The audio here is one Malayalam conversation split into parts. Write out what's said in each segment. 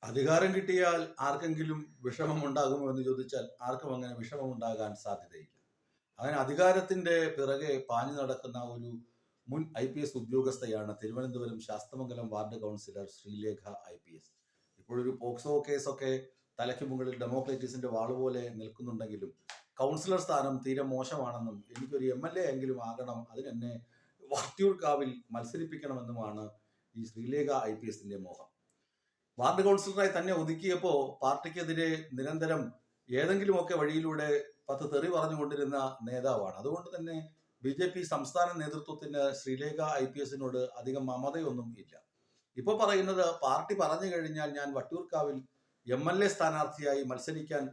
അധികാരം കിട്ടിയാൽ ആർക്കെങ്കിലും വിഷമം ഉണ്ടാകുമോ എന്ന് ചോദിച്ചാൽ ആർക്കും അങ്ങനെ വിഷമം ഉണ്ടാകാൻ സാധ്യതയില്ല. അങ്ങനെ അധികാരത്തിന്റെ പിറകെ പാഞ്ഞു നടക്കുന്ന ഒരു മുൻ IPS ഉദ്യോഗസ്ഥയാണ് Thiruvananthapuram Sasthamangalam ward councillor Sreelekha IPS. ഇപ്പോഴൊരു പോക്സോ കേസൊക്കെ തലയ്ക്ക് മുകളിൽ ഡെമോക്രേറ്റീസിന്റെ വാളുപോലെ നിൽക്കുന്നുണ്ടെങ്കിലും കൗൺസിലർ സ്ഥാനം തീരെ മോശമാണെന്നും എനിക്കൊരു MLA എങ്കിലും ആകണം, അതിനെന്നെ വട്ടിയൂർക്കാവിൽ മത്സരിപ്പിക്കണമെന്നുമാണ് ഈ ശ്രീലേഖ IPSന്റെ മോഹം. വാർഡ് കൗൺസിലറായി തന്നെ ഒതുക്കിയപ്പോൾ പാർട്ടിക്കെതിരെ നിരന്തരം ഏതെങ്കിലുമൊക്കെ വഴിയിലൂടെ 10 തെറി പറഞ്ഞുകൊണ്ടിരുന്ന നേതാവാണ്. അതുകൊണ്ട് തന്നെ BJP സംസ്ഥാന നേതൃത്വത്തിന് ശ്രീലേഖ IPSനോട് അധികം മമതയൊന്നും ഇല്ല. ഇപ്പോൾ പറയുന്നത് പാർട്ടി പറഞ്ഞു കഴിഞ്ഞാൽ ഞാൻ വട്ടിയൂർക്കാവിൽ MLA സ്ഥാനാർത്ഥിയായി മത്സരിക്കാൻ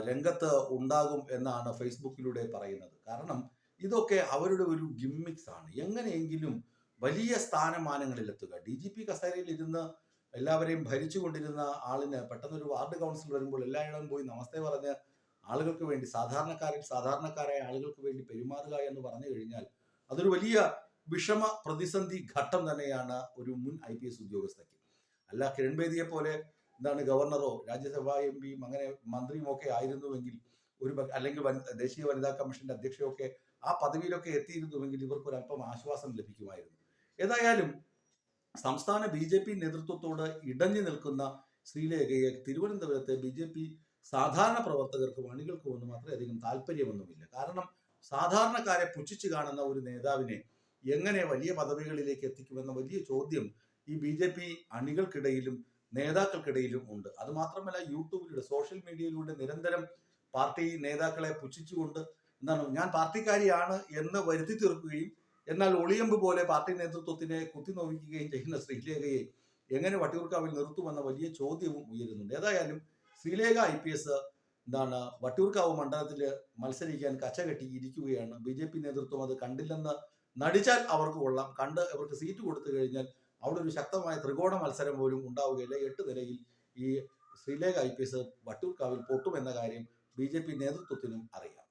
രംഗത്ത് ഉണ്ടാകും എന്നാണ് ഫേസ്ബുക്കിലൂടെ പറയുന്നത്. കാരണം ഇതൊക്കെ അവരുടെ ഒരു ഗിമ്മിക്സ് ആണ്. എങ്ങനെയെങ്കിലും വലിയ സ്ഥാനമാനങ്ങളിലെത്തുക. DGP കസേരയിൽ ഇരുന്ന് എല്ലാവരെയും ഭരിച്ചുകൊണ്ടിരുന്ന ആളിന് പെട്ടെന്നൊരു വാർഡ് കൗൺസിൽ വരുമ്പോൾ എല്ലായിടവും പോയി നമസ്തേ പറഞ്ഞ് ആളുകൾക്ക് വേണ്ടി സാധാരണക്കാരായ ആളുകൾക്ക് വേണ്ടി പെരുമാറുക എന്ന് പറഞ്ഞു കഴിഞ്ഞാൽ അതൊരു വലിയ വിഷമ പ്രതിസന്ധി ഘട്ടം തന്നെയാണ് ഒരു മുൻ IPS ഉദ്യോഗസ്ഥയ്ക്ക്. അല്ല കിരൺ ബേദിയെ പോലെ ഗവർണറോ രാജ്യസഭാ MPയും അങ്ങനെ മന്ത്രിയും ഒക്കെ ആയിരുന്നുവെങ്കിൽ അല്ലെങ്കിൽ ദേശീയ വനിതാ കമ്മീഷന്റെ അധ്യക്ഷയൊക്കെ ആ പദവിയിലൊക്കെ എത്തിയിരുന്നുവെങ്കിൽ ഇവർക്ക് ഒരല്പം ആശ്വാസം ലഭിക്കുമായിരുന്നു. ഏതായാലും സംസ്ഥാന BJP നേതൃത്വത്തോട് ഇടഞ്ഞു നിൽക്കുന്ന ശ്രീലേഖയെ തിരുവനന്തപുരത്തെ BJP സാധാരണ പ്രവർത്തകർക്കും അണികൾക്കും ഒന്നും അത്രയധികം താല്പര്യമൊന്നുമില്ല. കാരണം സാധാരണക്കാരെ പുച്ഛിച്ചു കാണുന്ന ഒരു നേതാവിനെ എങ്ങനെ വലിയ പദവികളിലേക്ക് എത്തിക്കുമെന്ന വലിയ ചോദ്യം ഈ BJP അണികൾക്കിടയിലും നേതാക്കൾക്കിടയിലും ഉണ്ട്. അതുമാത്രമല്ല യൂട്യൂബിലൂടെ സോഷ്യൽ മീഡിയയിലൂടെ നിരന്തരം പാർട്ടി നേതാക്കളെ പുച്ഛിച്ചുകൊണ്ട് ഞാൻ പാർട്ടിക്കാരിയാണ് എന്ന് വരുത്തി തീർക്കുകയും എന്നാൽ ഒളിയമ്പ് പോലെ പാർട്ടി നേതൃത്വത്തിനെ കുത്തിനോവിക്കുകയും ചെയ്യുന്ന ശ്രീലേഖയെ എങ്ങനെ വട്ടിയൂർക്കാവിൽ നിർത്തുമെന്ന വലിയ ചോദ്യവും ഉയരുന്നുണ്ട്. ഏതായാലും ശ്രീലേഖ IPS വട്ടിയൂർക്കാവ് മണ്ഡലത്തിൽ മത്സരിക്കാൻ കച്ചകെട്ടി ഇരിക്കുകയാണ്. BJP നേതൃത്വം അത് കണ്ടില്ലെന്ന് നടിച്ചാൽ അവർക്ക് കൊള്ളാം, കണ്ട് അവർക്ക് സീറ്റ് കൊടുത്തു കഴിഞ്ഞാൽ അവിടെ ഒരു ശക്തമായ ത്രികോണ മത്സരം പോലും ഉണ്ടാവുകയില്ല. 8 നിലയിൽ ഈ ശ്രീലേഖ IPS വട്ടിയൂർക്കാവിൽ പൊട്ടുമെന്ന കാര്യം BJP നേതൃത്വത്തിനും അറിയാം.